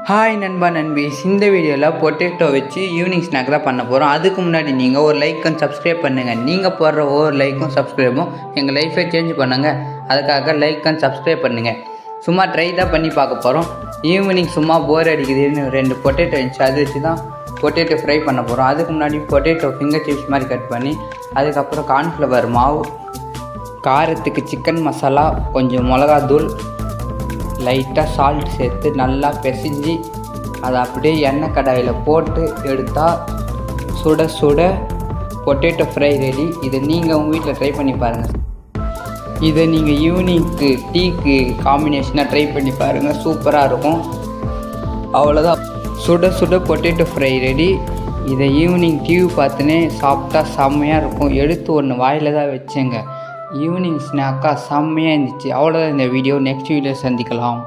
Hi நண்பா நண்பீஸ், இந்த வீடியோவில் பொட்டேட்டோ வச்சு ஈவினிங் ஸ்நாக் தான் பண்ண போகிறோம். அதுக்கு முன்னாடி நீங்கள் ஒரு லைக் அண்ட் சப்ஸ்கிரைப் பண்ணுங்கள். நீங்கள் போடுற ஒவ்வொரு லைக்கும் சப்ஸ்கிரைபும் எங்கள் லைஃபை சேஞ்ச் பண்ணுங்கள். அதுக்காக லைக் அண்ட் சப்ஸ்கிரைப் பண்ணுங்கள். சும்மா ட்ரை தான் பண்ணி பார்க்க போகிறோம். ஈவினிங் சும்மா போர் அடிக்குதுன்னு 2 பொட்டேட்டோ இருந்துச்சு, அது வச்சு தான் பொட்டேட்டோ ஃப்ரை பண்ண போகிறோம். அதுக்கு முன்னாடி பொட்டேட்டோ ஃபிங்கர் சிப்ஸ் மாதிரி கட் பண்ணி, அதுக்கப்புறம் கார்ன்ஃப்ளவர் மாவு, காரத்துக்கு சிக்கன் மசாலா, கொஞ்சம் மிளகாத்தூள், லைட்டாக சால்ட் சேர்த்து நல்லா பிசைஞ்சு அதை அப்படியே எண்ணெய் கடாயில் போட்டு எடுத்தால் சுட சுட பொட்டேட்டோ ஃப்ரை ரெடி. இதை நீங்கள் உங்கள் வீட்டில் ட்ரை பண்ணி பாருங்கள். இதை நீங்கள் ஈவினிங்க்கு டீக்கு காம்பினேஷனாக ட்ரை பண்ணி பாருங்கள், சூப்பராக இருக்கும். அவ்வளோதான், சுட சுட பொட்டேட்டோ ஃப்ரை ரெடி. இதை ஈவினிங் டிவி பார்த்துனே சாப்பிட்டா செம்மையாக இருக்கும். எடுத்து ஒன்று வாயில் தான் வச்சுங்க. ஈவினிங் ஸ்நாக்காக செம்மையாக இருந்துச்சு. அவ்வளோதான் இந்த வீடியோ. நெக்ஸ்ட் வீடியோ சந்திக்கலாம்.